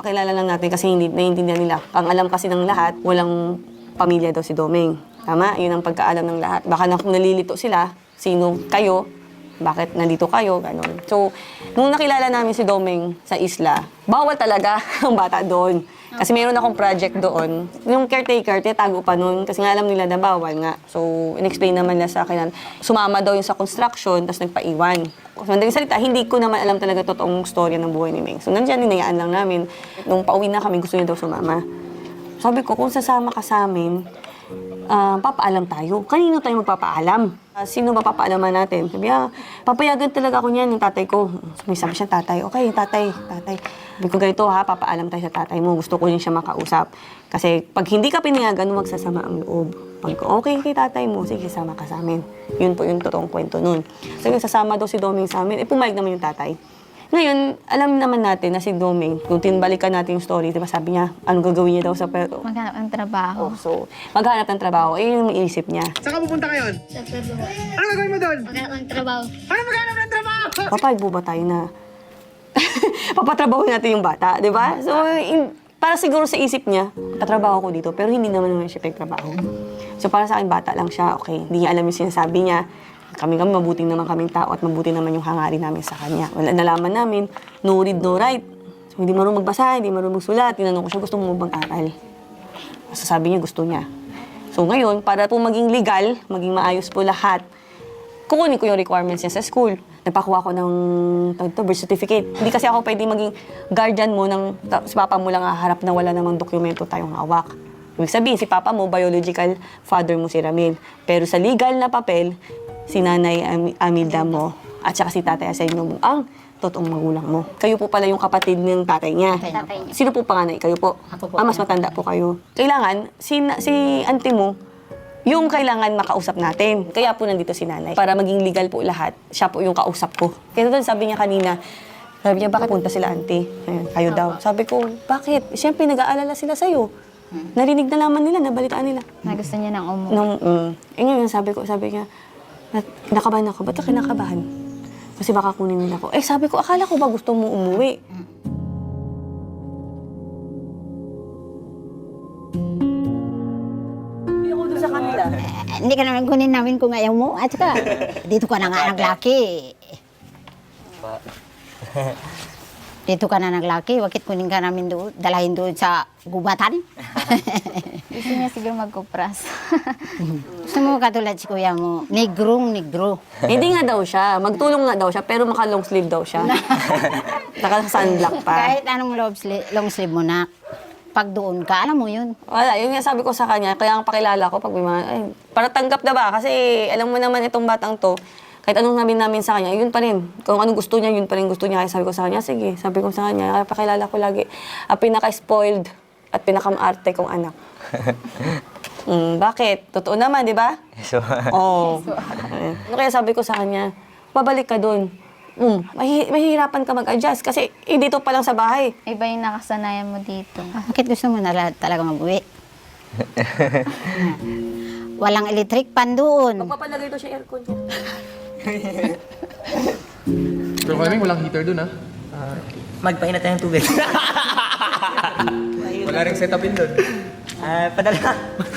Papakilala lang natin kasi hindi naiintindihan nila. Ang alam kasi ng lahat, walang pamilya daw si Domeng. Tama? Yun ang pagkaalam ng lahat. Baka kung nalilito sila, sino kayo, bakit nandito kayo, gano'n. So, nung nakilala namin si Domeng sa isla, bawal talaga ang bata doon. Kasi meron akong project doon. Yung caretaker, titago pa noon kasi nga alam nila na bawal nga. So, in-explain naman nila sa akin na sumama daw yung sa construction, tapos nagpaiwan. So, madaling salita, hindi ko naman alam talaga totoong storya ng buhay ni Meng. So, nandiyan, hinayaan lang namin. Nung pauwi na kami, gusto niya daw sumama. Sabi ko, kung sasama ka sa amin, papaalam tayo. Kanino tayo magpapaalam? Sino ba papaalaman natin? Sabi, papayagan talaga ako niyan, yung tatay ko. Sabi siya, tatay. Okay, tatay. Sabi ko, ganito ha, papaalam tayo sa tatay mo. Gusto ko rin siya makausap. Kasi pag hindi ka pinayagan, magsasama ang loob. Pag okay kay tatay mo, sige, sama ka sa amin. Yun po yung totoong kwento nun. So, yung sasama daw si Domeng sa amin, pumayag naman yung tatay. Ngayon, alam naman natin na si Domeng, kung tinbalikan natin yung story, diba sabi niya, anong gagawin niya daw sa pero. Maghanap ng trabaho. So, maghanap ng trabaho, yung iisip niya. Saan ka pupunta ngayon? Sa Cebu. Ano gagawin mo doon? Maghanap ng trabaho. Ano maghanap ng trabaho? Papayag po ba tayo na papatrabaho natin yung bata, di ba? So, para siguro sa isip niya, tatrabaho ko dito, pero hindi naman siya pagtrabaho. So, para sa akin, bata lang siya, okay. Hindi niya alam yung sinasabi niya. Kami, mabuting naman kaming tao at mabuti naman yung hangarin namin sa kanya. Wala, nalaman namin, no read, no write. So, hindi marunong magbasa, hindi marunong magsulat. Tinanong ko siya, gusto mo mag-aral? Sasabi niya, gusto niya. So, ngayon, para po maging legal, maging maayos po lahat, kukunin ko yung requirements niya sa school. Nagpakuha ko ng birth certificate. Hindi kasi ako pwede maging guardian mo ng si papa mo lang haharap na wala namang dokumento tayong hawak. Ibig sabihin, si papa mo, biological father mo si Ramil. Pero sa legal na papel, si Nanay Amilda mo at saka si Tatay Asenyo mo ang totoong magulang mo. Kayo po pala yung kapatid ng tatay niya. Tatay niya. Sino po panganay? Kayo po? Ako po. Mas matanda po kayo. Kailangan, si auntie mo, yung kailangan makausap natin. Kaya po nandito si nanay. Para maging legal po lahat, siya po yung kausap ko. Kaya doon sabi niya kanina, sabi niya, bakit punta sila auntie? Kayo daw. Sabi ko, bakit? Siyempre, nag-aalala sila sa'yo. Narinig na naman nila, nabalitaan nila. Na gusto niya nang umuwi. Ngayon, sabi niya, kinakabahan ako. Ba't ka kinakabahan? Kasi baka kunin nila ako. Sabi ko, akala ko ba gusto mo umuwi? Hindi ako doon sa kanila. Hindi ka naman kunin namin kung ayaw mo. At saka, dito ka na nga naglaki. Dito ka na naglaki. Bakit kunin ka namin doon? Dalahin doon sa gubatan? Gusto niya siguro magkupras. Gusto mo katulad si kuya mo, negro. Hindi nga daw siya. Magtulong nga daw siya, pero maka-long sleeve daw siya. Naka-sunblock pa. Kahit anong long sleeve mo na, pag doon ka, alam mo yun. Wala, yun nga sabi ko sa kanya, kaya ang pakilala ko pag may mga, para tanggap na ba? Kasi alam mo naman itong batang to, kahit anong namin sa kanya, yun pa rin. Kung anong gusto niya, yun pa rin gusto niya. Kaya sabi ko sa kanya, sige, sabi ko sa kanya, kaya pakilala ko lagi, ang pinaka-spoiled at pinaka-maarte kong anak. Bakit? Totoo naman, di ba? So, Oo. Kaya sabi ko sa kanya, babalik ka doon. Mahihirapan ka mag-adjust kasi dito pa lang sa bahay. Iba yung nakasanayan mo dito. Bakit gusto mo na talaga mag-uwi? Walang electric pan doon. Magpapalagay to siya aircon niya. Pero kami walang heater doon, ha? magpainat tayo ng tubig. Wala rin setup in doon. Padala.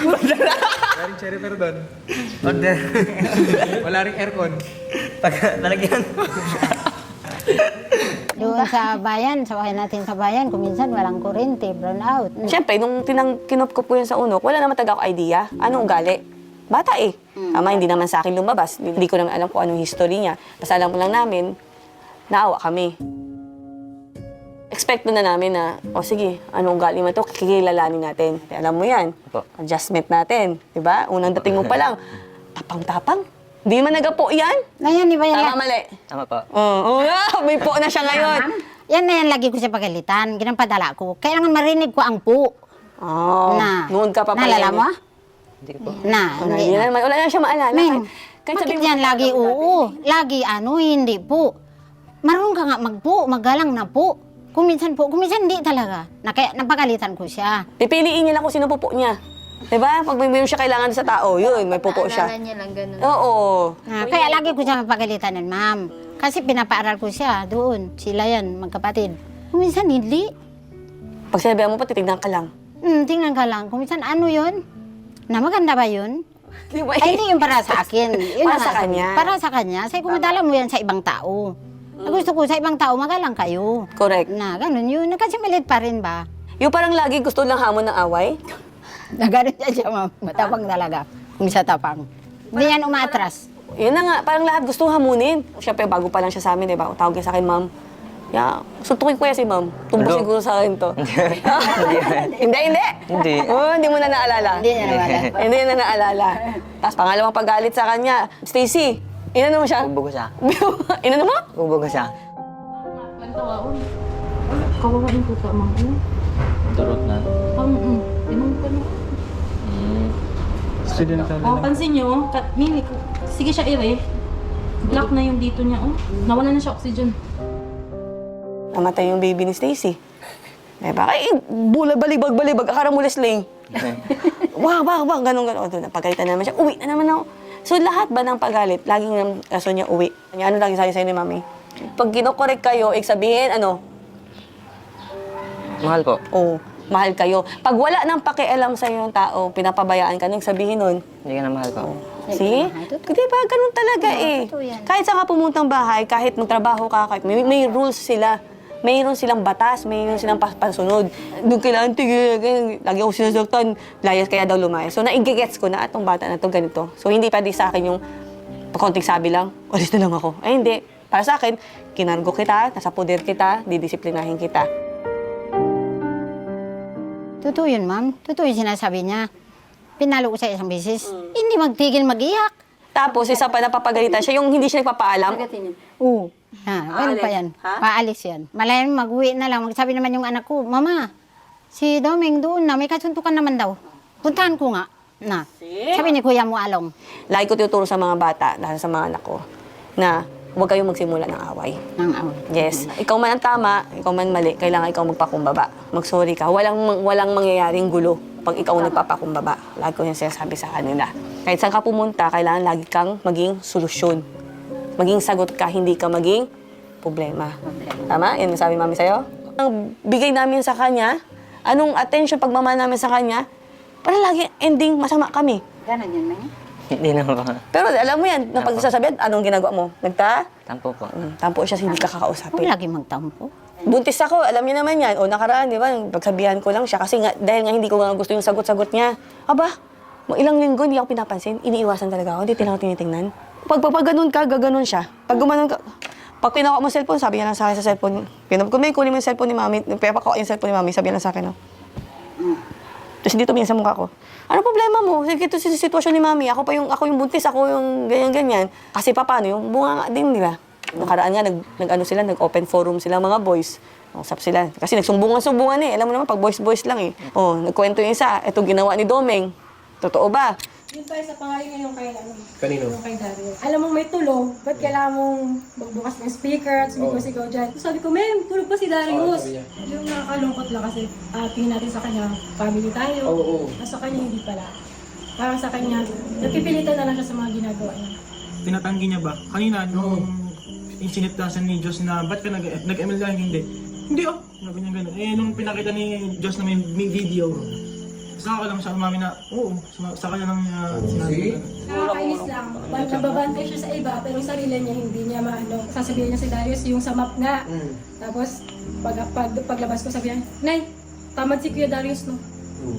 Wala rin cherry pero doon. Order. Wala rin aircon. Pag nalagyan. Doon sa bayan, sa bahay natin sa bayan, kung minsan walang kuryente, brown out. Siyempre, nung kinop ko po yun sa unok, wala naman taga ako idea. Anong ugali? Bata eh. Ama, hindi naman sa akin lumabas. Hindi ko naman alam kung anong history niya. Basta alam mo lang namin, naawa kami. Expect na namin na, sige, anong ugali mo ito, kikilalanin natin. Alam mo yan, adjustment natin. Diba? Unang dating mo pa lang, tapang-tapang. Hindi man nagapo yan. Ngayon, iba yan. Tama, mali. Tama po. May po na siya ngayon. Yan na yan, lagi ko siya pagalitan. Ginampadala ko. Kailangan marinig ko ang po. Noon ka pa pala. Naalala mo? Hindi ko po. Hindi na. Wala na siya maalala. Ming, Kahit bakit sabihin mo, yan lagi oo? Lagi hindi po. Marunong ka nga magpo, magalang na po. Kung minsan hindi talaga. Kaya napagalitan ko siya. pipiliin niya lang kung sino pupo niya. Diba? Pag may meron siya kailangan sa tao, yun, may pupo siya. Naalala niya lang ganun. Oo. Kaya lagi ko siya mapagalitan ng ma'am. Kasi pinapaaral ko siya doon. Sila yan, magkapatid. Kung minsan hindi. Pag sinabihan mo pa, titignan ka lang. Tingnan ka lang. Kung minsan, ano yun? Na maganda ba yun? Di ba? Ay, hindi yung para sa akin. Yun Para ang sa nasa- kanya. Para sa kanya. Say, kung madala mo yan sa ibang tao. Gusto ko sa ibang tao, magalang kayo. Correct. Na, ganun yun. Kasi malit pa rin ba? Yung parang lagi gusto lang hamon ng away. Na ganun siya, ma'am. Matapang talaga. Kung siya tapang. Hindi yan umatras. Yun na nga, parang lahat gusto hamunin. Siyempre, bago pa lang siya sa amin, diba? Tawag niya sa akin, ma'am. Yeah, suntukin ko yan si ma'am. Tumbo Hello? siguro sa akin to. Hindi. Hindi. Oh, hindi mo na naalala. Hindi niya naman. Hindi na naalala. Tapos pangalawang paggalit sa kanya, Stacy, inano mo siya? Ubo ko siya. Inano mo? Ubo ko siya. Kawawain ko sa mga ano. Turot na. Inong ka na. Student ka Oh, pansin nyo, mimi, sige siya ire. Black na yung dito niya, oh. Nawala na siya oxygen. Namatay yung baby ni Stacy. Diba? Ay, balibag. Akara mo lesling. Wag, ganun. Doon, napagalitan naman siya. Uwi na naman ako. So, lahat ba ng pagalit, laging ng rason niya uwi. Ano lagi sabi sa'yo ni Mami? Pag kinokorek kayo, sabihin, ano? Mahal po. Oh, mahal kayo. Pag wala nang pakialam sa'yo yung tao, pinapabayaan ka, nung sabihin nun, Hindi ka na mahal ko. see? Diba? Ganun talaga eh. totoo yan. Kahit saan ka pumuntang bahay, kahit magtrabaho ka, kahit may rules sila. Mayroon silang batas, mayroon silang pasunod. Doon kailangan tigil, lagi ako sinasaktan, layas kaya daw lumayas. So naigigets ko na atong bata na to ganito. So hindi pwede sa akin yung konting sabi lang, alis na lang ako. Ay hindi. Para sa akin, kinargo kita, nasa poder kita, didisiplinahin kita. Totoo yun, ma'am. Totoo yung sinasabi niya. Pinalo ko sa isang beses. Hindi magtigil mag-iyak. Tapos isa pa napapagalitan siya, yung hindi siya nagpapaalam. Oo. Ano pa yan? Ha? Paalis yan. Malayan mag-uwi na lang. Magsabi naman yung anak ko, Mama, si Doming doon na, may kasuntukan naman daw. Puntahan ko nga. Na. Sabi ni Kuya mo Along. Lagi ko tuturo sa mga bata, lalo sa mga anak ko, na huwag kayong magsimula ng away. Nang away. Yes. Ikaw man ang tama, ikaw man mali, kailangan ikaw magpakumbaba. Mag-sorry ka. Walang mangyayaring gulo pag ikaw ang nagpapakumbaba. Lagi ko yung sinasabi sa kanila. Kahit saan ka pumunta, kailangan lagi kang maging solusyon. Maging sagot ka, hindi ka maging problema. Tama? Yan ang sabi mami sa'yo. Ang bigay namin sa kanya, anong attention, pagmamahal namin sa kanya, para lagi ending masama kami. Ganon yan, Meng? Hindi na po. Pero alam mo yan, na pagsasabihan, anong ginagawa mo? Tampo po. Tampo siya, hindi ka Huwag kakausapin. lagi magtampo. Buntis ako, alam niya naman yan. O nakaraan, di ba? Pagsabihan ko lang siya. Kasi nga, dahil nga hindi ko nga gusto yung sagot-sagot niya. Aba, ilang linggo hindi ako pinapansin. Iniiwasan talaga ako. Hindi tinawag tinitingnan. Pag ganun ka, gaganon siya. Pag gumanon ka, pag pinawa mo cellphone, sabi niya lang sa akin sa cellphone. Kung may kunin mo yung cellphone ni mami, pinapakuha yung cellphone ni mami, sabi niya lang sa akin, no? Tapos hindi tumingin sa mukha ko. Ano problema mo? Sige, ito si sitwasyon ni mami. Ako yung buntis, ako yung ganyan-ganyan. Kasi paano, yung bunga nga din nila. Nakaraan nga, nag-open forum sila mga boys. Usap sila. Kasi nagsumbungan-sumbungan eh. Alam mo naman, pag boys-boys lang eh. Oh, nagkwento yung isa, ito ginawa ni Domeng. Totoo ba? Yun tayo sa pangalan ngayon kay, Kanino? kay Dario. Alam mong may tulong, ba't kailangan mong magbukas ng speaker at sumigaw-sigaw dyan? Sabi ko, ma'am, tulog pa si Darius. Yung nakakalungkot lang kasi tingin natin sa kanya, family tayo. Sa kanya, hindi pala. Parang sa kanya, napipilitan na lang siya sa mga ginagawa niya. Tinatanggi niya ba? Kanina, nung insinitasan ni Diyos na, ba't ka nag-ML dahil hindi? Hindi na ganyan-ganyan. Eh, nung pinakita ni Diyos na may video, saka lang siya umami na, oo, sa kanya lang niya sinabi. Nakakainis lang. Nababantay siya sa iba, pero yung sarili niya hindi niya maano. Sasabihin niya si Darius yung sa map nga. Tapos, paglabas ko sabi niya, Nay, tamad si Kuya Darius, no?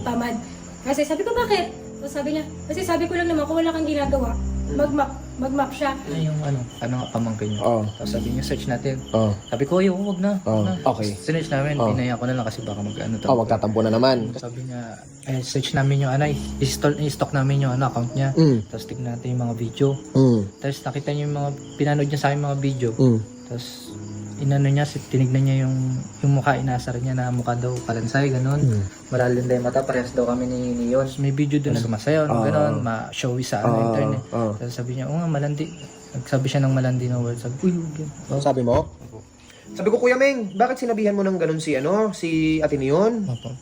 Tamad. Kasi sabi ko, bakit? So sabi niya, kasi sabi ko lang naman, kung wala kang ginagawa, mag-map siya. Yung pamangkin niyo. Oo. Tapos sabi niya, search natin. Oo. Sabi ko, huwag na. Oo. Wag na." Okay. Sinearch namin, Oo. pinaya ko na lang kasi baka mag-ano to. magtatampo na naman. Sabi niya, search namin yung i-stock namin yung account niya. Tapos tignan natin yung mga video. Tapos nakita niya yung mga, pinanood niya sa akin mga video. Tapos inano niya, tinignan niya yung mukha, inasar niya na mukha daw kalansay, ganun. Maralin daw yung mata, parehas daw kami ni Yon. May video doon na sumasayaw, ganun, ma-showy sa internet. Tapos sabi niya, nga, malandi. Nagsabi siya ng malandi na word. Sabi, uy, okay. Sabi mo? Sabi ko, Kuya Meng, bakit sinabihan mo ng ganun si Ateneon? Opo.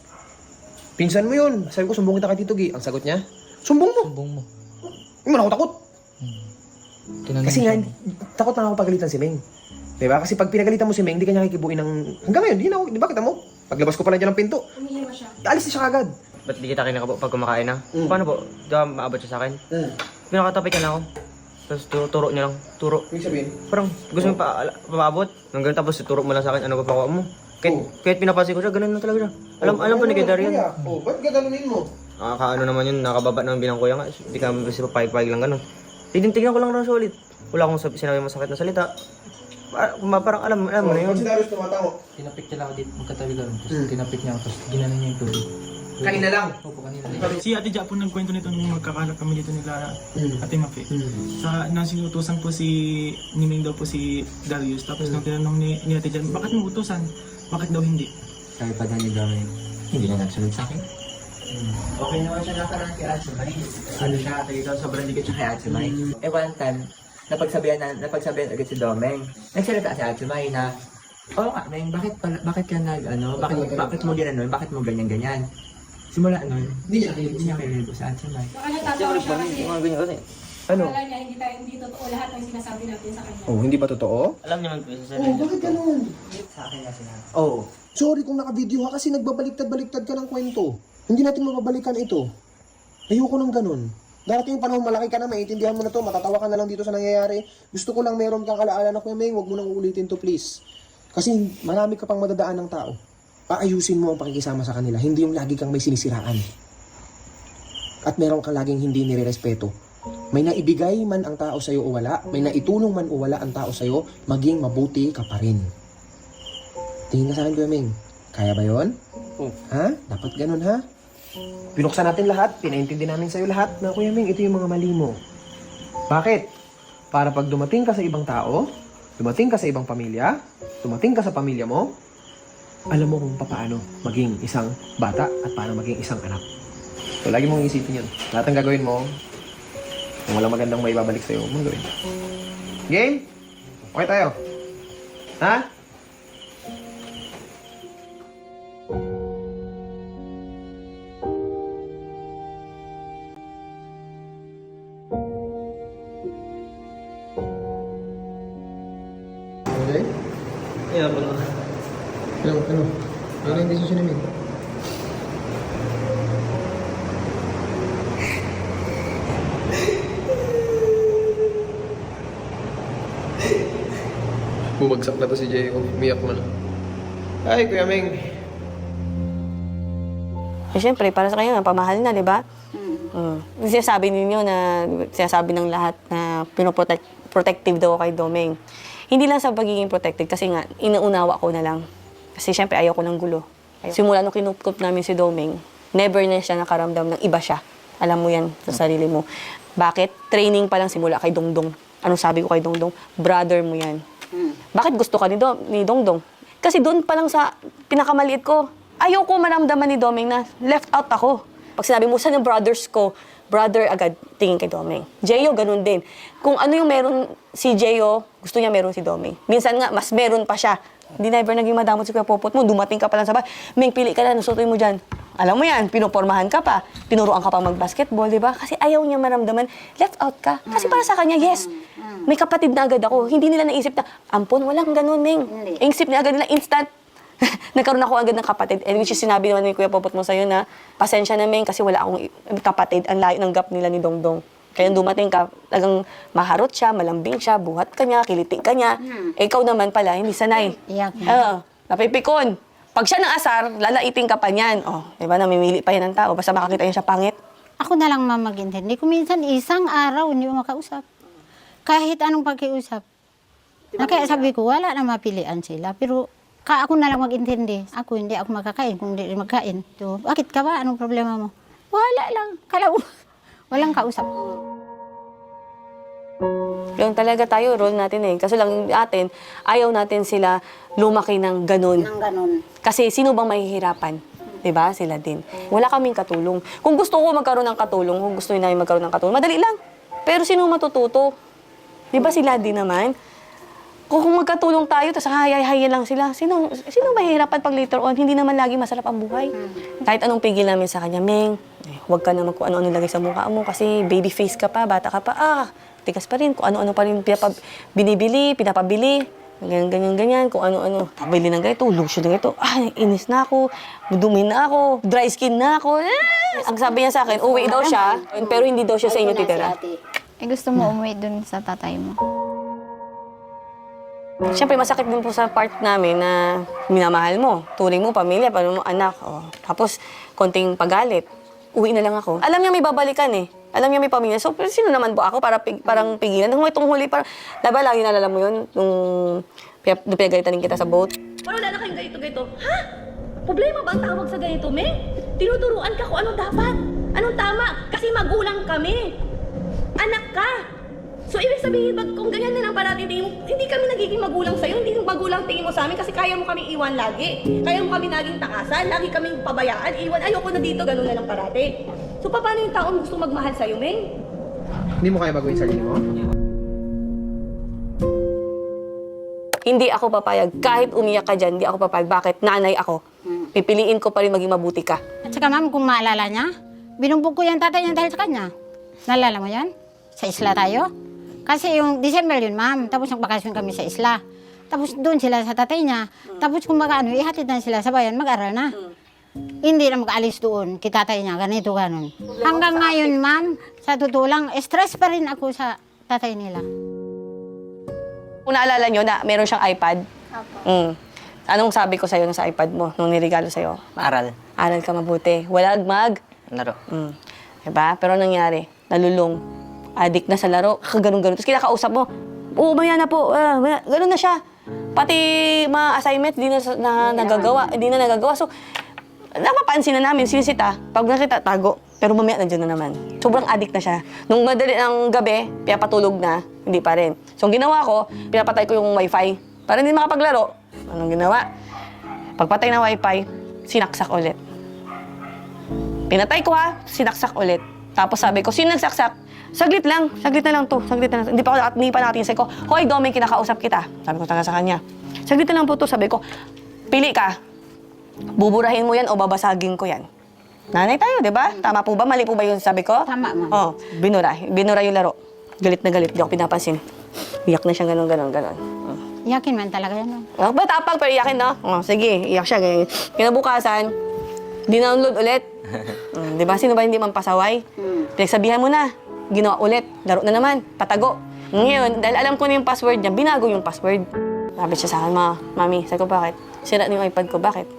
Pinsan mo yun. Sabi ko, sumbong kita kay Tito Gi. Ang sagot niya, sumbong mo. Sumbong mo. Hindi mo na ako takot. Tinanong Kasi nga, siya. takot na ako pagalitan si Meng. Diba? Kasi pag pinagalitan mo si Meng, hindi ka niya kikibuin ng... Hanggang ngayon, di ba kita mo? Paglabas ko pala dyan ng pinto, Umiiwas siya. alis na siya agad. Ba't di kita kinakapo pag kumakain na? Paano po? Di ba maabot siya sa akin? Pinakatapi ka na ako. Tapos turo niya lang. Turo. Ibig sabihin, Parang gusto mo paabot. Hanggang tapos turo mo lang sa akin ano pa mo. Kahit pinapansin ko siya, ganun na talaga siya. Alam pa ni kay Darian. ba't gaganunin mo? Nakakaano naman yun, nakababa naman bilang kuya nga. Hindi ka kasi papayag-payag lang ganun. Tignan ko lang raw siya ulit. Wala akong sinabi masakit na salita. Parang alam mo na yun. Si Darius tumatango. Tinapik niya lang ako dito, magkatabi lang. Tapos tinapik niya ako, tapos ginanon niya yung tubig. Kanina lang. Opo, kanina lang. Si Ate Ja po nagkwento nito nung magkakalat kami dito nila Ate Mafi. Nang sinutusan po ni Ming daw po si Darius. Tapos nung tinanong ni Ate Ja, bakit mo utusan? Bakit daw hindi? Sabi pa daw ni Doming, hindi na nagsunod sa akin. Okay naman siya nakaraan kay Ate Mai. Ano siya, dito, sobrang dikit siya kay Ate Mai. One time, napagsabihan agad si Domeng. Nagsalita si Ate Mai na, oo nga, Meng, bakit mo ginanon, bakit mo ganyan-ganyan? Simula nun, hindi niya kilala sa Ate Mai. Baka natatawa siya kasi Mga ganyan kasi. Ano? akala niya hindi totoo lahat ng sinasabi natin sa kanya. Oh, hindi ba totoo? Alam niyo man po sa Oh, bakit ganun? Sa akin na sinabi. Oh. Sorry kung naka-video ha kasi nagbabaliktad-baliktad ka ng kwento. Hindi natin mababalikan ito. Ayoko ng ganun. Darating yung panahon, malaki ka na, maintindihan mo na to, matatawa ka na lang dito sa nangyayari. Gusto ko lang meron kang alaala na Kuya Meng, huwag mo nang uulitin to please. Kasi marami ka pang madadaan ng tao. Paayusin mo ang pakikisama sa kanila, hindi yung lagi kang may sinisiraan. At meron kang laging hindi nirerespeto. May naibigay man ang tao sa'yo o wala, may naitulong man o wala ang tao sa'yo, maging mabuti ka pa rin. Tingin ka sa akin, Kuya Meng. Kaya ba yon? Ha? Dapat ganun, ha? Pinuksan natin lahat, pinaintindi namin sa'yo lahat na, Kuya Meng, ito yung mga mali mo. Bakit? Para pag dumating ka sa ibang tao, dumating ka sa ibang pamilya, dumating ka sa pamilya mo, alam mo kung paano maging isang bata at paano maging isang anak. So, lagi mong isipin yun. Lahat ng gagawin mo, kung walang magandang may babalik sa'yo, mong gawin. Game? Okay tayo? Ha? Okay? Yeah, pero... Ano? Ano yung decision namin? Bumagsak na to si Jay. Umiyak na. Ay, Kuya Meng. Eh, syempre, para sa kanya, pamahal na, di ba? Sinasabi ninyo na, sinasabi ng lahat na protective daw kay Domeng. Hindi lang sa pagiging protective, kasi nga, inuunawa ko na lang. Kasi syempre, ayaw ko ng gulo. Simula nung kinukup namin si Domeng, never na siya nakaramdam ng iba siya. Alam mo yan sa sarili mo. Bakit? Training pa lang simula kay Dongdong. Anong sabi ko kay Dongdong? Brother mo yan. Bakit gusto ka ni Dongdong? Kasi doon pa lang sa pinakamaliit ko, ayaw ko maramdaman ni Domeng na left out ako. Pag sinabi mo, saan yung brothers ko? Brother agad tingin kay Domeng. Jeyo, ganun din. Kung ano yung meron si Jeyo, gusto niya meron si Domeng. Minsan nga, mas meron pa siya. Hindi never naging madamot si Kuya Popot mo. Dumating ka pa lang sa bahay. Meng, pili ka na, nusutoy mo dyan. Alam mo yan, pinupormahan ka pa. Tinuruan ka pa mag-basketball, di ba? Kasi ayaw niya maramdaman, left out ka. Kasi para sa kanya, yes, may kapatid na agad ako. Hindi nila naisip na, ampon, walang ganun, Meng. Isip na agad nila, instant. Nagkaroon ako agad ng kapatid. And which is sinabi naman ni Kuya Popot mo sa'yo na, pasensya na, Meng, kasi wala akong kapatid. Ang layo ng gap nila ni Dongdong. Kaya dumating ka, talagang maharot siya, malambing siya, buhat ka niya, kiliti ka niya. Eh, ikaw naman pala, hindi sanay. Iyak na. Oo, napipikon. Pag siya ng asar, lalaiting ka pa niyan. Oh, di ba, namimili pa yan ng tao. Basta makakita niya siya pangit. Ako na lang mamagintindi. Kung minsan isang araw hindi mo makausap. Kahit anong pakiusap. Na kaya sabi ko, wala na mapilian sila. Pero ako na lang magintindi. Ako hindi ako makakain kung hindi rin magkain. So, bakit ka ba? Anong problema mo? Wala lang. Walang kausap. Yung talaga tayo, role natin eh. Kaso lang atin, ayaw natin sila lumaki ng ganun. Nang ganun. Kasi sino bang mahihirapan? Diba? Sila din. Wala kaming katulong. Kung gusto ko magkaroon ng katulong, kung gusto namin magkaroon ng katulong, madali lang. Pero sino matututo? Diba sila din naman? Kung magkatulong tayo, tapos hayay-hayay lang sila, sino mahihirapan pag later on? Hindi naman lagi masarap ang buhay. Kahit anong pigil namin sa kanya, Meng, huwag ka naman kung ano-ano lagay sa mukha mo kasi baby face ka pa, bata ka pa, tigas pa rin. Kung ano-ano pa rin binibili, pinapabili. ganyan, kung ano-ano. Pabili ng ganito, lotion ng ganito. Inis na ako, dumi na ako, dry skin na ako. Ang sabi niya sa akin, uwi daw siya, pero hindi daw siya sa inyo titira. Gusto mo umuwi dun sa tatay mo. Siyempre, masakit din po sa part namin na minamahal mo. Turing mo, pamilya, paano mo, anak. Tapos, konting pagalit. Uwi na lang ako. Alam niya may babalikan eh. Alam niya may pamilya. So, sino naman po ako para parang pigilan? Nung itong huli, parang, diba, lagi nalala mo yun? Nung pinagalitan kita sa boat. Wala na kayong ganito. Ha? Problema ba ang tawag sa ganito, Meng? Tinuturuan ka kung anong dapat. Anong tama? Kasi magulang kami. Anak ka. So, ibig sabihin, kung ganyan na lang parati tingin mo, hindi kami nagiging magulang sa'yo, hindi yung magulang tingin mo sa amin kasi kaya mo kami iwan lagi. Kaya mo kami naging takasan, lagi kaming pabayaan, iwan, ayoko na dito, ganun na lang parati. So, paano yung taong gusto magmahal sa'yo, Meng? Hindi mo kaya baguhin sarili mo? Hindi ako papayag. Kahit umiyak ka dyan, hindi ako papayag. Bakit? Nanay ako. Pipiliin ko pa rin maging mabuti ka. At saka ma'am, kung maalala niya, binumbog ko yung tatay niya dahil sa kanya. Naalala mo yan? Sa isla tayo? Kasi yung December yun, ma'am. Tapos nagbakasyon kami sa isla. Tapos doon sila sa tatay niya. Tapos kung ihatid na sila sa bayan, mag-aral na. Hindi na mag-alis doon, kitatay niya, ganito, ganon. Hanggang ngayon, ma'am, sa totoo lang, stress pa rin ako sa tatay nila. Kung naalala nyo na meron siyang iPad, anong sabi ko sa'yo sa iPad mo nung niregalo sa'yo? Aral. Aral ka mabuti. Walang Laro. Diba? Pero anong nangyari? Nalulong. Addict na sa laro. Ganun-ganun. Tapos kinakausap mo, maya na po. Ganun na siya. Pati mga assignments, di na nagagawa. So, napapansin na namin, sinisita. Pag nakita, tago. Pero mamaya nandiyan na naman. Sobrang addict na siya. Nung madali ng gabi, pinapatulog na, hindi pa rin. So, ang ginawa ko, pinapatay ko yung wifi. Para hindi makapaglaro. Anong ginawa? Pagpatay ng wifi, sinaksak ulit. Pinatay ko sinaksak ulit. Tapos sabi ko, sino nagsaksak? Saglit na lang to. Hindi pa natin sabi ko, hoy, Domeng, kinakausap kita. Sabi ko talaga sa kanya. Saglit na lang po to. Sabi ko, pili ka. Buburahin mo yan o babasagin ko yan. Nanay tayo, di ba? Tama po ba? Mali po ba yun sabi ko? Tama, ma'am. Binura yung laro. Galit na galit. Di ako pinapansin. Iyak na siya ganon. Iyakin man talaga yan. Matapang pero iyakin, no? Sige, iyak siya. Ganyan. Kinabukasan, dinownload ulit. Di ba? Sino ba hindi man pasaway? Pinagsabihan mo na. Ginawa ulit. Laro na naman. Patago. Ngayon, dahil alam ko na yung password niya, binago yung password. Sabi siya sa akin, Mami, sabi ko, bakit? Sira na yung iPad ko, bakit?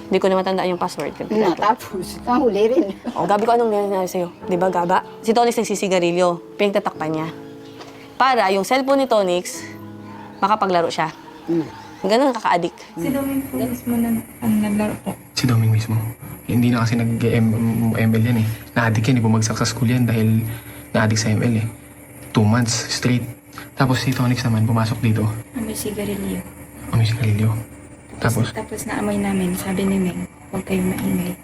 Hindi ko na matandaan yung password. Tapos, nahuli rin. Gabi ko, anong nangyari sa'yo? Di ba, Gaba? Si Tonix nagsisigarilyo. Pinagtatakpan niya. Para yung cellphone ni Tonix, makapaglaro siya. Ganun nakaka-addict. Si Domeng po mismo na naglaro po. Si Domeng mismo. Hindi na kasi nag-ML yan eh. Na-addict yan, bumagsak sa school yan dahil na-addict sa ML eh. 2 months straight. Tapos si Tonix naman pumasok dito. Amoy sigarilyo. Amoy sigarilyo. Tapos naamoy namin, sabi ni Meng, huwag kayong maingay.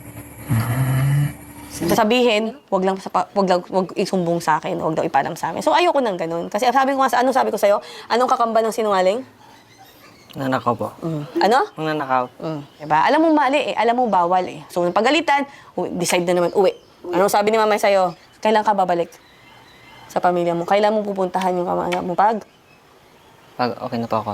Sabihin, wag isumbong sa akin, wag daw ipalam sa akin. So ayoko nang ganun. Kasi sabi ko sabi ko sa'yo, anong kakamba ng sinungaling? Nanakaw po. Ano? Nanakaw. Diba? Alam mo mali alam mo bawal eh. So nung pagalitan, decide na naman, uwi. Anong sabi ni mama sa'yo? Kailan ka babalik sa pamilya mo? Kailan mo pupuntahan yung kamag mo Pag okay na po ako.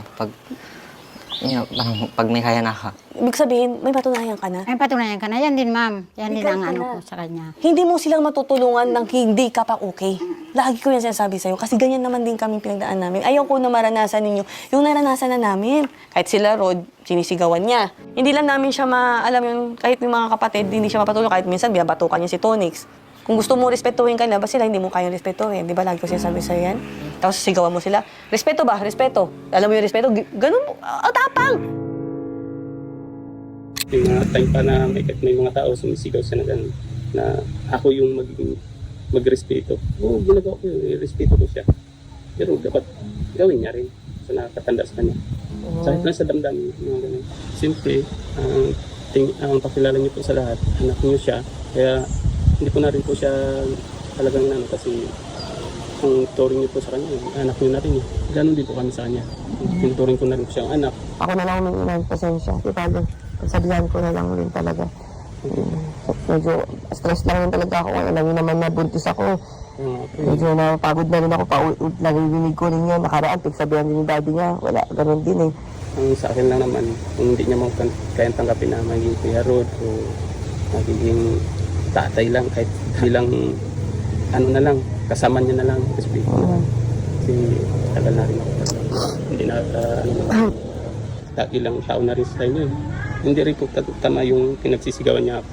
Pag may kaya na ako. Ibig sabihin, may patunayan ka na. Ay, patunayan ka na. Yan din, ma'am. Yan din ang ko sa kanya. Hindi mo silang matutulungan ng hindi ka pa okay. Lagi ko yan sinasabi sa'yo. Kasi ganyan naman din kami pinagdaan namin. Ayaw ko na maranasan ninyo yung naranasan na namin. Kahit sila, Rod, sinisigawan niya. Hindi lang namin siya alam yun, kahit yung mga kapatid, hindi siya mapatulong. Kahit minsan, binabatukan niya si Tonix. Kung gusto mo respetuhin ka na, ba sila hindi mo kayang respetuhin? Di ba lagi ko sinasabi sa'yo yan? Tapos sigawan mo sila. Respeto ba? Respeto. Alam mo yung respeto? Ganun mo. Tapang! May mga time pa na may mga tao sumisigaw sa na ako yung magrespeto. Oo, ginagawa ko yun. Respeto ko siya. Pero dapat gawin niya rin sa nakatanda sa kanya. Kahit lang sa damdamin. Siyempre, ang pakilala niyo po sa lahat, anak niyo siya. Kaya hindi ko na rin po siya talagang kasi ang turing niyo po sa kanya, anak niyo na rin. Ganon din po kami sa kanya. Tinuturing ko na rin po siyang anak. Ako na lang may pasensya. Ipag, sabihan ko na lang rin talaga. Medyo stress lang rin talaga ako. Alam niyo naman na buntis ako. Medyo napagod na rin ako. Narinig ko rin yan. Nakaraan, pagsabihan din yung daddy niya. Wala, ganun din eh. Ang sa akin lang naman, kung hindi niya kayang tanggapin na magiging Kuya Rod o magiging tatay lang, kahit bilang ano na lang, kasama niya na lang. Kasi tagal na rin ako. Hindi na, ilang tao na rin sa inyo. Hindi rin po tama yung pinagsisigawan niya ako.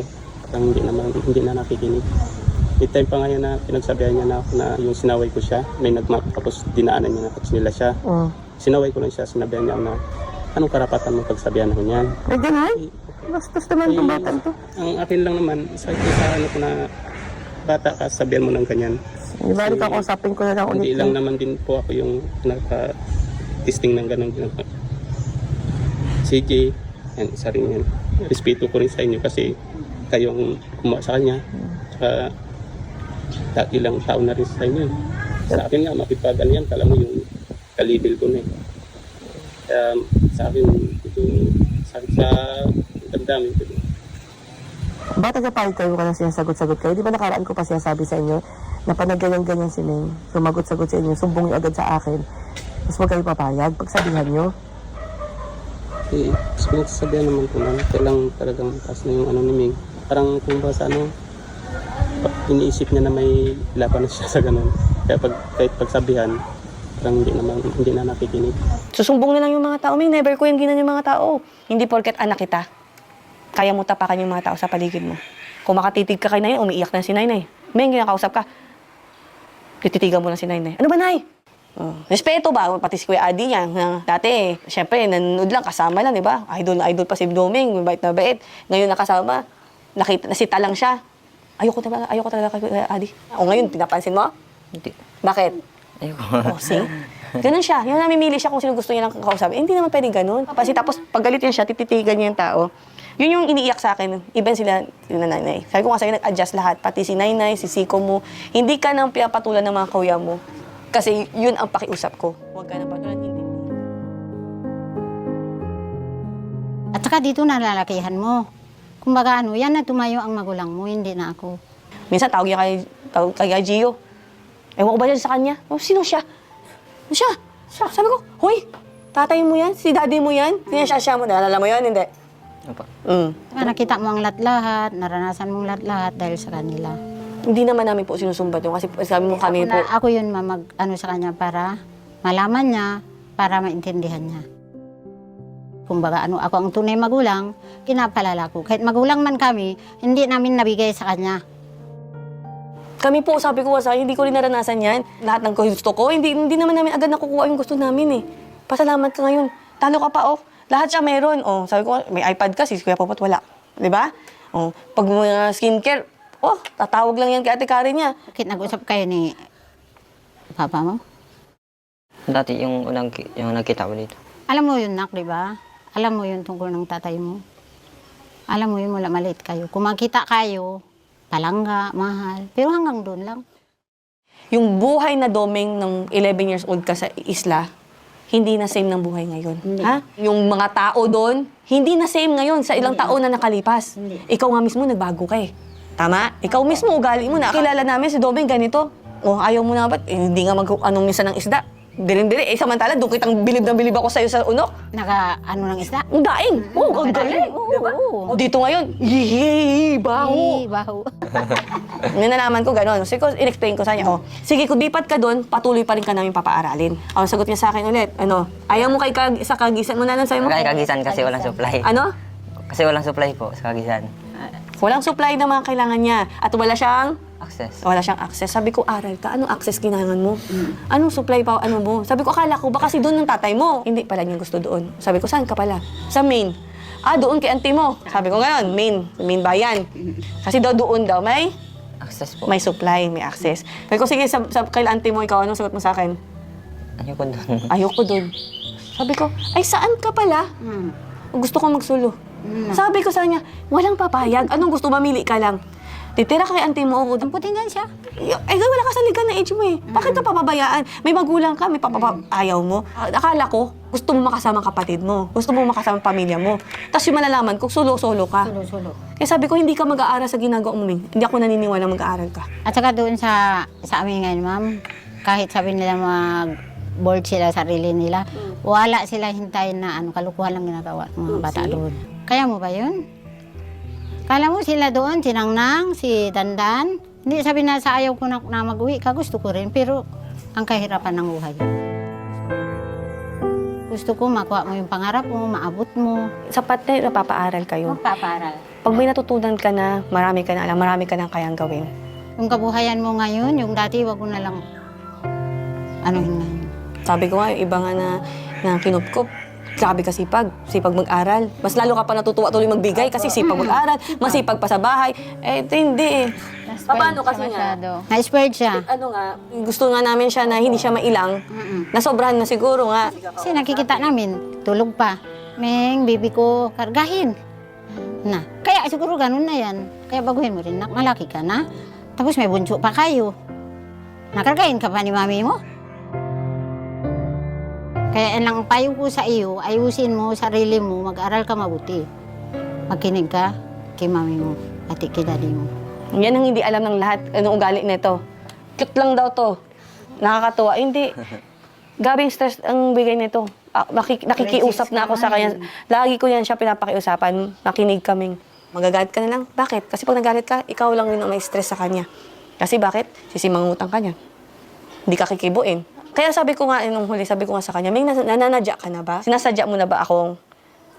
Parang hindi na nakikinig. May time pa ngayon na pinagsabihan niya na ako na yung sinaway ko siya, may nagmap, tapos dinaanan niya na tapos nila siya. Sinaway ko lang siya, sinabihan niya na anong karapatan mo pagsabihan ko niyan? Ay, ganun? Bastos naman itong batang to. Ang akin lang naman, sa ano ko na bata ka, sabihan mo ng ganyan. Di ba, kakausapin ko na lang ulit. Hindi lang naman din po ako yung nagka-testing ng ganun. CJ, yan, isa rin yan. Respeto ko rin sa inyo kasi kayong kumuha sa kanya. Tsaka ilang tao na rin sa inyo. Sa akin nga, makipag-ano yan, kala mo yung kalibil ko na eh. Kaya sa akin, ito sakit sa damdamin ko. Bata ka pa kayo ka na sinasagot-sagot kayo? Di ba nakaraan ko pa sinasabi sa inyo na panagganyan-ganyan si Ming, sumagot-sagot sa inyo, sumbong niyo agad sa akin. Mas huwag kayo papayag, pagsabihan niyo. Pinagsasabihan naman ko na, kailang talagang taas na yung ano ni Ming. Parang kung ba sa ano, iniisip niya na may laban na siya sa ganun. Kaya kahit pagsabihan, parang hindi na nakikinig. Susumbong na lang yung mga tao. May never ko yung ginan yung mga tao. Hindi porket anak kita, kaya mo tapakan yung mga tao sa paligid mo. Kung makatitig ka kay Nay, umiiyak na si Nay. May kinakausap ka, tititigan mo lang si Nay. Ano ba, Nay? Respeto ba? Pati si Kuya Adi niya. Dati, syempre, nanonood lang, kasama lang, di ba? Idol na idol pa si Doming, bait na bait. Ngayon nakasama, nasita lang siya. Ayoko talaga kay Kuya Adi. O ngayon, pinapansin mo? Hindi. Bakit? Oh, see? Ganun siya. Yung namimili siya kung sino gusto niya lang kakausapin. Hindi naman pwedeng ganun. Kasi tapos, pag galit yan siya, tititigan niya yung tao. Yun yung iniiyak sa akin. Even sila nanay. Sabi ko nga sa'yo, nag-adjust lahat. Pati si Nainay, si Siko mo. Hindi ka nang pinapatulan ng mga kuya mo. Kasi yun ang pakiusap ko. Huwag ka nang patulan, hindi. At saka dito nalalakihan mo. Kumbaga ano, yan na tumayo ang magulang mo, hindi na ako. Minsan tawag niya kay Gio. Ewan ko ba yan sa kanya? Oh, sino siya? Siya. Sabi ko, hoy, tatay mo yan? Si daddy mo yan? Sinasya mo, naalala mo yan? Hindi. Opo. Nakita mo ang lahat-lahat, naranasan mong lahat-lahat dahil sa kanila. Hindi naman namin po sinusumbat yun kasi sabi mo kami po. Ako yun ano sa kanya para malaman niya, para maintindihan niya. Kumbaga ano, ako ang tunay magulang, kinapalala ko. Kahit magulang man kami, hindi namin nabigay sa kanya. Kami po, sabi ko sa hindi ko rin naranasan yan. Lahat ng gusto ko, hindi naman namin agad nakukuha yung gusto namin eh. Pasalamat ka ngayon. Talo ka pa, oh. Lahat siya meron. Oh, sabi ko, may iPad ka, si Kuya Popot wala. Di ba? Oh, pag mga skincare, oh, tatawag lang yan kay Ate Karen niya. Bakit nag-usap kayo ni Papa mo? Dati yung nakita ko dito. Alam mo yun, Nak, di ba? Alam mo yun tungkol ng tatay mo. Alam mo yun, mula maliit kayo. Kung makita kayo, palangga, mahal. Pero hanggang doon lang. Yung buhay na Doming ng 11 years old ka sa isla, hindi na same ng buhay ngayon. Hindi. Ha? Yung mga tao doon, hindi na same ngayon sa ilang taon na nakalipas. Hindi. Ikaw nga mismo, nagbago ka eh. Tama? Ikaw mismo, ugali mo na. Kilala namin si Doming ganito. Oh, ayaw mo na ba't? Hindi nga anong minsan ng isda. Dilim-dili. Eh, samantala, doon kitang bilib na bilib ako sa'yo sa unok. Ano ng isda? Ang daing. Oo, ang galing. Diba? O dito ngayon, yee, baho. Baho. Ngayon nalaman ko gano'n. So, in-explain ko sa kanya, oh, sige, kung lipat ka doon, patuloy pa rin ka namin papaaralin. Ang sagot niya sa akin ulit, ayaw mo sa Kagisan mo na lang sa'yo mo? Kaya Kagisan kasi walang supply. Ano? Kasi walang supply po sa Kagisan. Walang supply na mga kailangan niya. At wala siyang access. Sabi ko, aral ka. Anong access kailangan mo? Anong supply pa? Ano mo? Sabi ko, akala ko ba kasi doon ng tatay mo? Hindi pala niya gusto doon. Sabi ko, saan ka pala? Sa main. Doon kay auntie mo. Sabi ko, gano'n, main bayan. Kasi doon daw may Access po. may supply, may access. Sabi ko, sige, kay auntie mo, ikaw, anong sagot mo sa akin? Ayoko doon. Ayoko doon. Sabi ko, ay saan ka pala? Gusto ko magsulo. Sabi ko sa kanya, walang papayag. Anong gusto, mamili ka lang. Titira kay auntie mo ako. Ang puti nga siya. Eh, wala ka sa legal na age mo eh. Bakit ka papabayaan? May magulang ka, may ayaw mo. Akala ko, gusto mo makasama ang kapatid mo. Gusto mo makasama ang pamilya mo. Tapos yung malalaman ko, solo-solo ka. Sulo-sulo. Kaya sabi ko, hindi ka mag-aaral sa ginagawa mo, Ming. Hindi ako naniniwala mag-aaral ka. At saka doon sa amin ngayon, ma'am, kahit sabi nila board sila sarili nila, wala sila hintayin na kalukuhan lang ginagawa ng mga bata doon. Kaya mo ba yun? Kala mo sila doon, si Nangnang, si Dandan, hindi sabi na sa ayaw ko na mag-uwi ka, gusto ko rin, pero ang kahirapan ng buhay. Gusto ko makuha mo yung pangarap mo, maabot mo. Sapat na napapaaral kayo. Magpaparal. Pag may natutunan ka na, marami ka na alam, marami ka na kayang gawin. Yung kabuhayan mo ngayon, yung dati, wag mo na lang anuhin na yun. Sabi ko nga, yung iba nga na kinupkop, grabe ka sipag mag-aral. Mas lalo ka pa natutuwa tuloy magbigay kasi sipag mag-aral, masipag pa sa bahay. Eh, ito hindi eh. Paano kasi nga? Na-spoiled siya. Gusto nga namin siya na hindi siya mailang, nasobrahan na siguro nga. Kasi nakikita namin, tulog pa. Meng, bibi ko, kargahin. Na, kaya siguro ganun na yan. Kaya baguhin mo rin, malaki ka na. Tapos may bunso pa kayo. Nakargahin ka pa ni mami mo. Kaya lang payo ko sa iyo, ayusin mo sarili mo, mag-aral ka mabuti. Magkinig ka kay mami mo at kay daddy mo. Yan ang hindi alam ng lahat, anong ugali nito. Cute lang daw to. Nakakatuwa. Hindi. Gabing stress ang bigay nito. Nakikiusap na ako sa kanya. Lagi ko yan siya pinapakiusapan. Nakinig kaming. Magagalit ka na lang. Bakit? Kasi pag nagalit ka, ikaw lang rin ang may stress sa kanya. Kasi bakit? Sisimangutang ka niya. Hindi ka kikibuin. Kaya sabi ko nga, nung huli, sabi ko nga sa kanya, Ming, nananadya ka na ba? Sinasadya mo na ba akong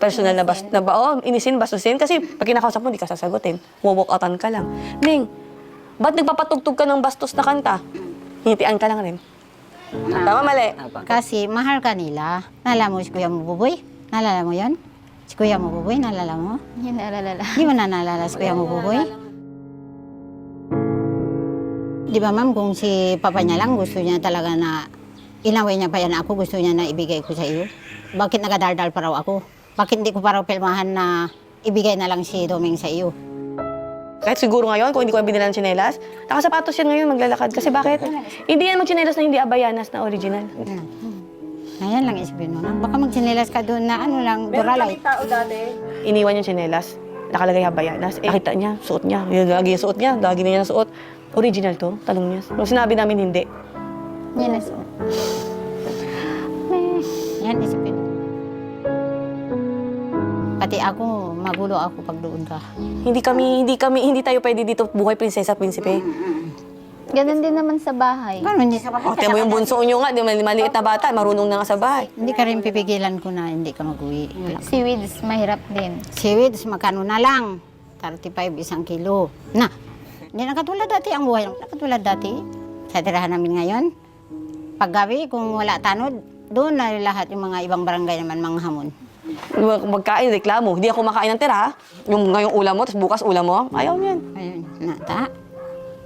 personal na ba? Oo, inisin, bastusin. Kasi pag kinakausap mo, hindi ka sasagutin. Walk-outan ka lang. Ming, ba't nagpapatugtog ka ng bastos na kanta? Hinitian ka lang rin. Tama, mali? Kasi mahal ka nila. Nalala mo si Kuya mo, Buboy? Nalala mo yon? Si Kuya mo, Buboy, nalala mo? Hindi naalala. Di mo na nalala si Kuya mo, Buboy? Di ba, ma'am, kung si papa niya lang gusto niya talaga na inaway niya pa yan ako, gusto niya na ibigay ko sa iyo. Bakit nagadaldal pa raw ako? Bakit hindi ko pa raw pilmahan na ibigay na lang si Doming sa iyo? Kahit siguro ngayon, kung hindi ko binila ng tsinelas, nakasapatos yan ngayon maglalakad. Kasi bakit? Hindi yan magtsinelas na hindi abayanas na original. Ayan lang isipin mo. Baka magtsinelas ka doon na duralay. Iniwan yung tsinelas, nakalagay abayanas. Eh, nakita niya, suot niya. Lagi yung suot niya, lagi na niya suot. Original to, talong niya. Nung sinabi namin hindi. Yan na so. Yan isipin mo. Pati ako, magulo ako pag doon ka. Hindi tayo pwede dito buhay prinsesa, prinsipe. Ganun din naman sa bahay. Paano hindi sa bahay? Kaya mo yung bunso nyo nga, di maliit na bata, marunong na nga sa bahay. Hindi ka rin pipigilan ko na hindi ka mag-uwi. Seaweeds, mahirap din. Seaweeds, magkano na lang? 35 isang kilo. Na, hindi na katulad dati ang buhay. Hindi na katulad dati. Sa tirahan namin ngayon, paggabi, kung wala tanod, doon na lahat yung mga ibang barangay naman mga hamon. Magkain, reklamo. Hindi ako makain ng tira, ha? Yung ngayong ulam mo, tapos bukas ulam mo, ayaw yan. Ayun,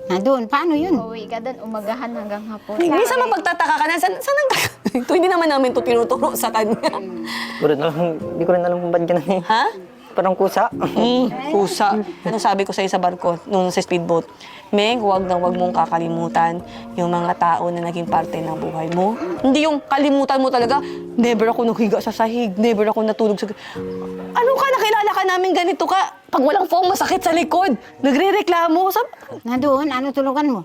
na doon, paano yun? Uwi ka doon, umagahan hanggang hapon. Minsan mapagtataka ka na, saan ang ito, hindi naman namin ito tinuturo sa kanya. Hindi ko rin alam kung ba't ganun eh. Ha? Parang kusa. Kusa. Ano sabi ko sa'yo sa barko, nung sa speedboat, Meg, wag mong kakalimutan yung mga tao na naging parte ng buhay mo. Hindi yung kalimutan mo talaga, never ako naghiga sa sahig, never ako natulog sa... Ano ka, nakilala ka namin ganito ka? Pag walang foam, masakit sa likod. Nagre-reklamo. Na doon, ano tulugan mo?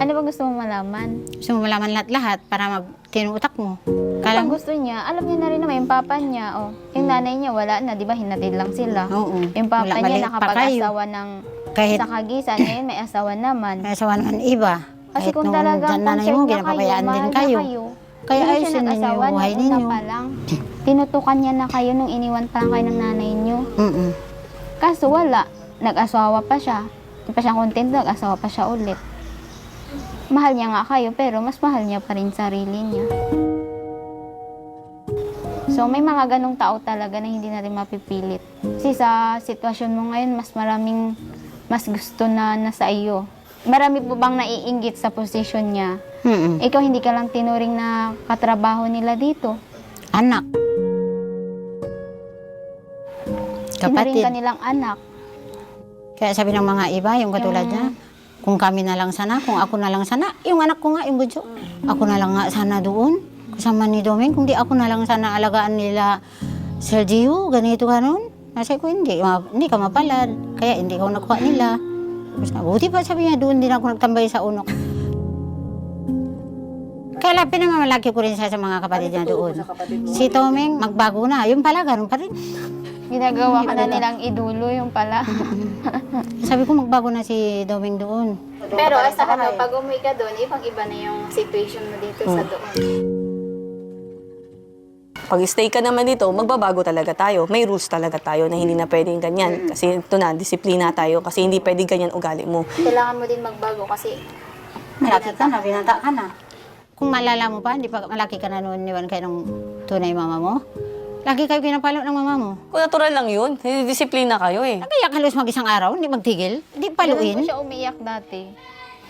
Ano ba gusto mo malaman? Gusto mo malaman lahat para tinuutak mo. Kung gusto niya, alam niya na rin naman yung papa niya. Oh. Yung nanay niya, wala na. Di ba, hinatid lang sila. Oo. Yung papa Wala, niya, maliit pa nakapag-asawa ng Kahit- sa Kagisan. Ngayon, may asawa naman. May asawa naman iba. Kasi Kahit kung nung talagang nanay mo, concern niya kayo, ginapabayaan din mahal kayo. niya kayo. Kaya Hindi ayusin siya ninyo nag-asawa yung buhay nung una ninyo. pa lang. Tinutukan niya na kayo nung iniwan pa lang kayo ng nanay niyo. Kaso wala. Nag-asawa pa siya. Hindi pa siya kontento, nag-asawa pa siya ulit. Mahal niya nga kayo, pero mas mahal niya pa rin sarili niya. So, may mga ganong tao talaga na hindi natin mapipilit. Kasi sa sitwasyon mo ngayon, mas gusto na nasa iyo. Marami po bang naiinggit sa posisyon niya? Ikaw hindi ka lang tinuring na katrabaho nila dito. Anak. Tinuring Kapatid. ka nilang anak. Kaya sabi ng mga iba, yung katulad niya, kung kami na lang sana, kung ako na lang sana, yung anak ko nga, yung bunso, ako na lang nga sana doon, kasama ni Doming, kung di ako na lang sana alagaan nila Sergio, ganito ganon. Nasa ko, hindi ka mapalad, kaya hindi ko nakuha nila. Tapos buti pa sabi niya, doon din ako nagtambay sa unok. Kaya pinamamalaki ko rin siya sa mga kapatid niya doon. Si Tomeng, magbago na. Yung pala, ganun pa rin. Ginagawa ka na nilang idulo yung pala. Sabi ko, magbago na si Domeng doon. Pero sa pag umuwi ka doon, ibang-iba na yung situation mo dito sa doon. Pag stay ka naman dito, magbabago talaga tayo. May rules talaga tayo na hindi na pwedeng ganyan. Kasi ito na, disiplina tayo. Kasi hindi pwedeng ganyan ugali mo. Kailangan mo din magbago kasi Malaki ka na, binata ka na. Kung malala mo pa, hindi pa malaki ka na noon, niwan kayo ng tunay mama mo. Lagi kayo kinapalo ng mama mo. Kung natural lang yun, disiplina kayo eh. Nagaiyak halos mag-isang araw, hindi magtigil, hindi paluin. Ganun po siya umiyak dati.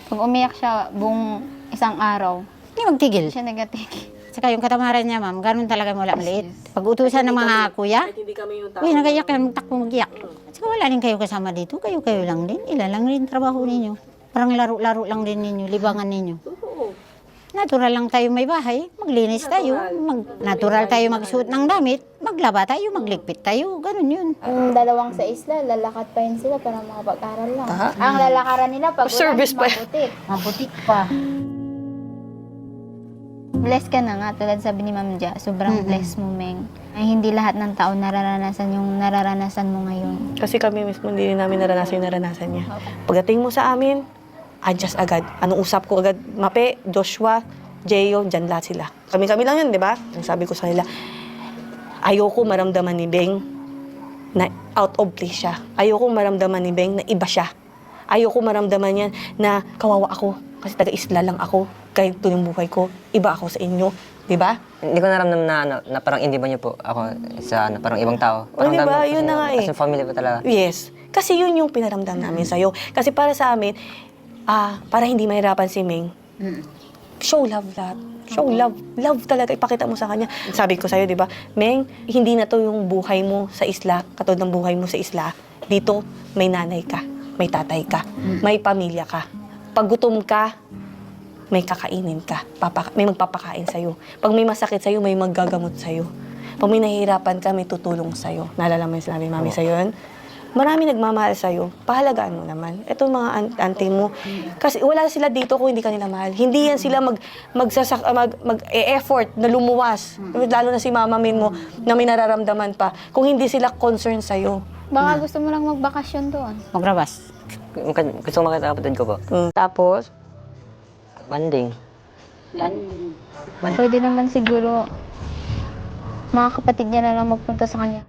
Pag umiyak siya buong isang araw, Hindi magtigil. siya negative. Saka yung katamaran niya, ma'am, ganun talaga mula maliit. Pag utusan ng mga kuya, Hindi kami yung tao. uy, nagaiyak ka, magtakbo mag-iyak. Saka wala rin kayo kasama dito, kayo-kayo lang din. Ilan lang rin trabaho ninyo. Parang laro-laro lang din ninyo, libangan ninyo. Natural lang tayo may bahay, maglinis tayo, natural tayo magsuot ng damit, maglaba tayo, magligpit tayo, ganun yun. Ang dalawang sa isla, lalakad pa yun sila para makapag-aral lang. Ang lalakaran nila pag Service pa. mabuti. Mabutik pa. Bless ka na nga, tulad sabi ni Ma'am Ja, sobrang bless mo, Meng. Ay, hindi lahat ng tao nararanasan yung nararanasan mo ngayon. Kasi kami mismo hindi rin namin naranasan yung naranasan niya. Pagdating mo sa amin, adjust agad. Anong usap ko agad? Mape, Joshua, Jeyo, dyan lahat sila. Kami-kami lang yun, di ba? Ang sabi ko sa nila, ayoko maramdaman ni Beng na out of place siya. Ayoko maramdaman ni Beng na iba siya. Ayoko maramdaman niya na kawawa ako. Kasi taga-isla lang ako. Kahit ito yung buhay ko, iba ako sa inyo. Di ba? Hindi ko naramdaman na parang hindi ba niyo po ako sa parang ibang tao. O, di ba? Yun na nga eh. As in family po talaga. Yes. Kasi yun yung pinaramdam namin sa'yo. Kasi para sa amin, para hindi mahirapan si Meng, show love lahat. Show love. Love talaga. Ipakita mo sa kanya. Sabi ko sa'yo, di ba? Meng, hindi na to yung buhay mo sa isla, katulad ng buhay mo sa isla. Dito, may nanay ka, may tatay ka, may pamilya ka. Pag gutom ka, may kakainin ka. May magpapakain sa'yo. Pag may masakit sa'yo, may maggagamot sa'yo. Pag may nahihirapan ka, may tutulong sa'yo. Naalala mo yung sinabi ni Mami sa'yo yun? Marami nagmamahal sa'yo, pahalagaan mo naman. Ito mga auntie mo. Kasi wala sila dito kung hindi ka nila mahal. Hindi yan sila mag-effort na lumuwas. Lalo na si mama min mo na may nararamdaman pa. Kung hindi sila concerned sa'yo. Baka gusto mo lang magbakasyon doon. Magrabas. Gusto ko makita kapatid ko po. Tapos, Banding. Pwede naman siguro mga kapatid niya na lang magpunta sa kanya.